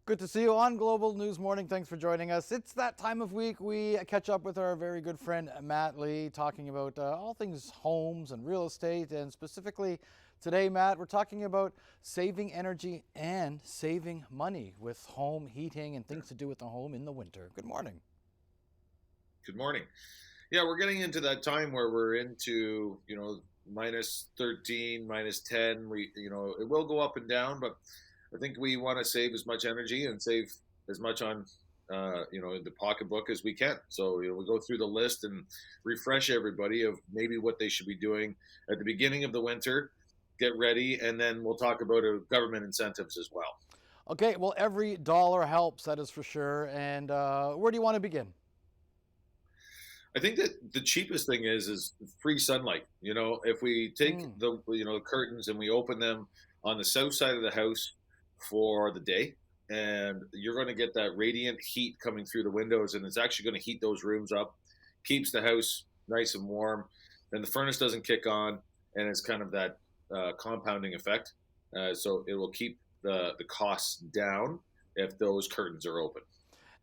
Good to see you on Global News Morning. Thanks for joining us. It's that time of week we catch up with our very good friend Matt Lee, talking about all things homes and real estate. And specifically today, Matt, we're talking about saving energy and saving money with home heating and things to do with the home in the winter. Good morning. Good morning. Yeah, we're getting into that time where we're into, minus 13, minus 10. It will go up and down, but I think we want to save as much energy and save as much on, the pocketbook as we can. So, we'll go through the list and refresh everybody of maybe what they should be doing at the beginning of the winter, get ready, and then we'll talk about government incentives as well. Okay, well, every dollar helps, that is for sure. And where do you want to begin? I think that the cheapest thing is free sunlight. If we take Mm. the curtains and we open them on the south side of the house for the day, and you're going to get that radiant heat coming through the windows, and it's actually going to heat those rooms up, keeps the house nice and warm. Then the furnace doesn't kick on, and it's kind of that compounding effect. So it will keep the costs down if those curtains are open.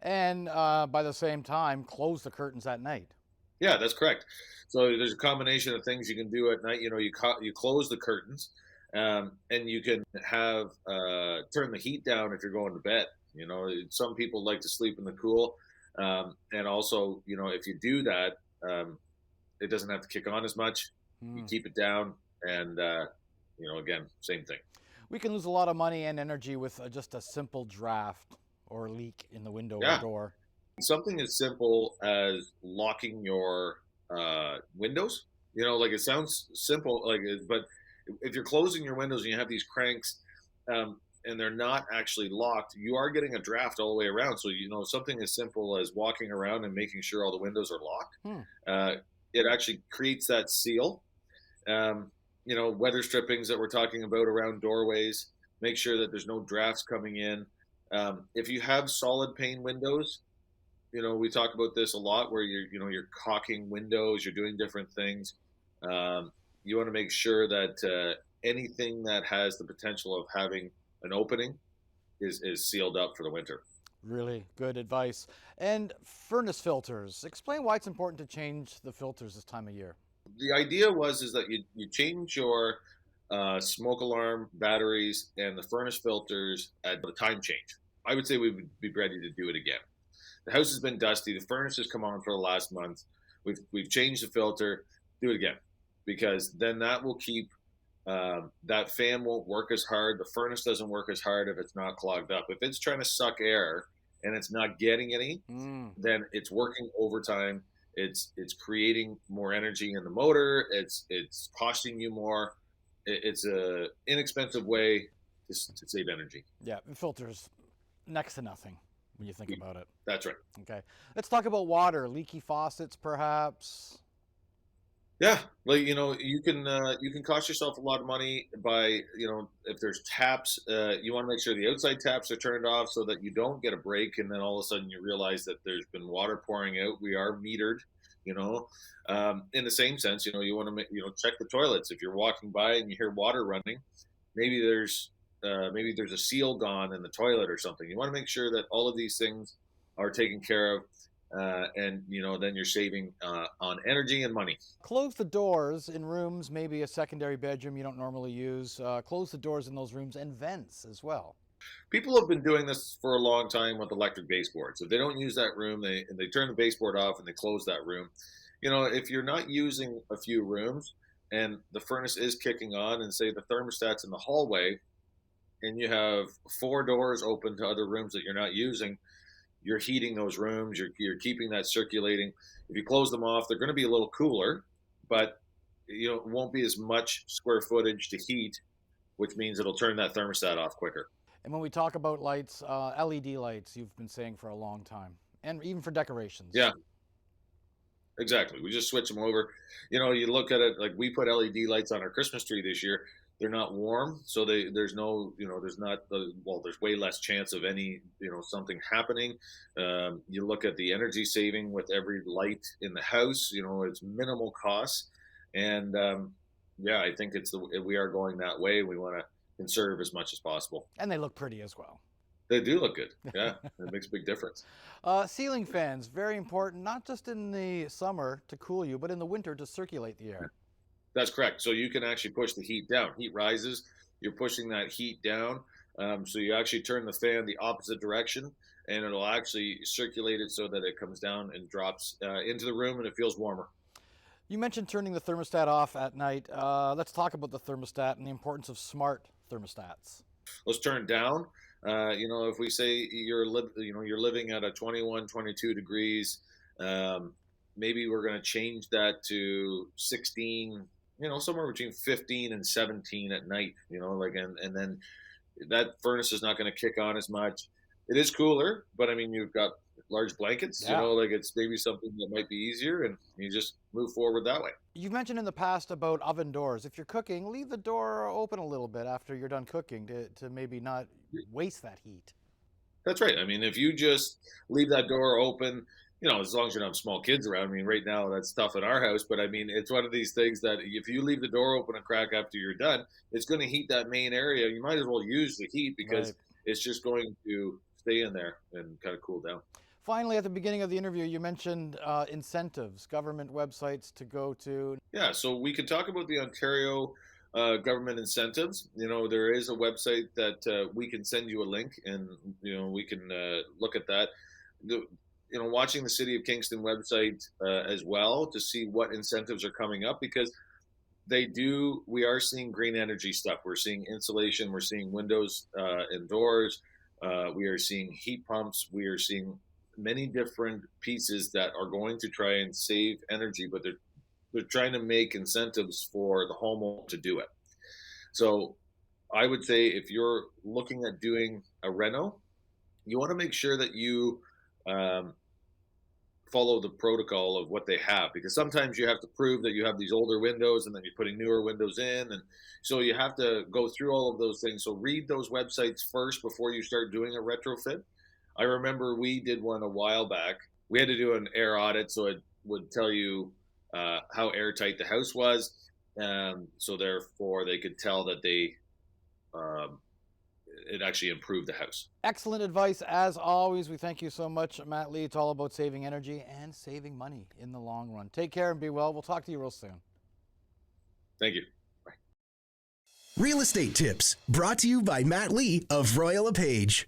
And by the same time, close the curtains at night. Yeah, that's correct. So there's a combination of things you can do at night. You close the curtains, and you can have turn the heat down if you're going to bed. Some people like to sleep in the cool, and also, if you do that, it doesn't have to kick on as much. You Mm. keep it down, and again, same thing. We can lose a lot of money and energy with just a simple draft or leak in the window or Yeah, door. something as simple as locking your windows. Like it sounds simple, but if you're closing your windows and you have these cranks, and they're not actually locked, you are getting a draft all the way around. So something as simple as walking around and making sure all the windows are locked, Hmm. uh, it actually creates that seal. Weather strippings that we're talking about around doorways. Make sure that there's no drafts coming in. If you have solid pane windows, we talk about this a lot where you're caulking windows, you're doing different things. You want to make sure that anything that has the potential of having an opening is sealed up for the winter. Really good advice. And furnace filters. Explain why it's important to change the filters this time of year. The idea is that you change your smoke alarm batteries and the furnace filters at the time change. I would say we would be ready to do it again. The house has been dusty. The furnace has come on for the last month. We've changed the filter. Do it again, because then that will keep that fan won't work as hard. The furnace doesn't work as hard if it's not clogged up. If it's trying to suck air and it's not getting any, Mm. then it's working overtime. It's creating more energy in the motor. It's costing you more. It's a inexpensive way to save energy. Yeah, filters next to nothing when you think about it. That's right. Okay. Let's talk about water. Leaky faucets, perhaps. Yeah, like you can cost yourself a lot of money by if there's taps, you want to make sure the outside taps are turned off so that you don't get a break, and then all of a sudden you realize that there's been water pouring out. We are metered, in the same sense. You want to check the toilets if you're walking by and you hear water running. Maybe there's a seal gone in the toilet or something. You want to make sure that all of these things are taken care of, and then you're saving on energy and money. Close the doors in rooms, maybe a secondary bedroom you don't normally use. Close the doors in those rooms and vents as well. People have been doing this for a long time with electric baseboards. If they don't use that room, they turn the baseboard off and they close that room. If you're not using a few rooms and the furnace is kicking on, and say the thermostat's in the hallway, and you have four doors open to other rooms that you're not using, you're heating those rooms. You're keeping that circulating. If you close them off, they're going to be a little cooler, but it won't be as much square footage to heat, which means it'll turn that thermostat off quicker. And when we talk about lights, LED lights, you've been saying for a long time, and even for decorations. Yeah, exactly. We just switch them over. You look at it like we put LED lights on our Christmas tree this year. They're not warm, so there's no, there's not there's way less chance of any, something happening. You look at the energy saving with every light in the house. It's minimal costs, and yeah, I think we are going that way. We want to conserve as much as possible. And they look pretty as well. They do look good. Yeah, it makes a big difference. Ceiling fans, very important, not just in the summer to cool you, but in the winter to circulate the air. That's correct. So you can actually push the heat down. Heat rises, you're pushing that heat down. So you actually turn the fan the opposite direction, and it'll actually circulate it so that it comes down and drops into the room, and it feels warmer. You mentioned turning the thermostat off at night. Let's talk about the thermostat and the importance of smart thermostats. Let's turn down. If we say you're living at a 21, 22 degrees, um, maybe we're going to change that to 16. Somewhere between 15 and 17 at night. And then that furnace is not going to kick on as much. It is cooler, but I mean, you've got large blankets. Yeah. It's maybe something that might be easier, and you just move forward that way. You've mentioned in the past about oven doors. If you're cooking, leave the door open a little bit after you're done cooking to maybe not waste that heat. That's right. I mean, if you just leave that door open, as long as you don't have small kids around. I mean, right now that's tough in our house, but I mean, it's one of these things that if you leave the door open a crack after you're done, it's going to heat that main area. You might as well use the heat because Right. it's just going to stay in there and kind of cool down. Finally, at the beginning of the interview, you mentioned incentives, government websites to go to. Yeah, so we could talk about the Ontario government incentives. There is a website that we can send you a link, and we can look at that. Watching the City of Kingston website as well to see what incentives are coming up, because we are seeing green energy stuff. We're seeing insulation, we're seeing windows and doors, we are seeing heat pumps, we are seeing many different pieces that are going to try and save energy, but they're trying to make incentives for the homeowner to do it. So I would say if you're looking at doing a reno, you want to make sure that you um, follow the protocol of what they have, because sometimes you have to prove that you have these older windows and then you're putting newer windows in, and so you have to go through all of those things. So read those websites first before you start doing a retrofit. I remember we did one a while back. We had to do an air audit, so it would tell you how airtight the house was, so therefore they could tell that um, it actually improved the house. Excellent advice as always. We thank you so much, Matt Lee. It's all about saving energy and saving money in the long run. Take care and be well. We'll talk to you real soon. Thank you. Real estate tips brought to you by Matt Lee of Royal LePage.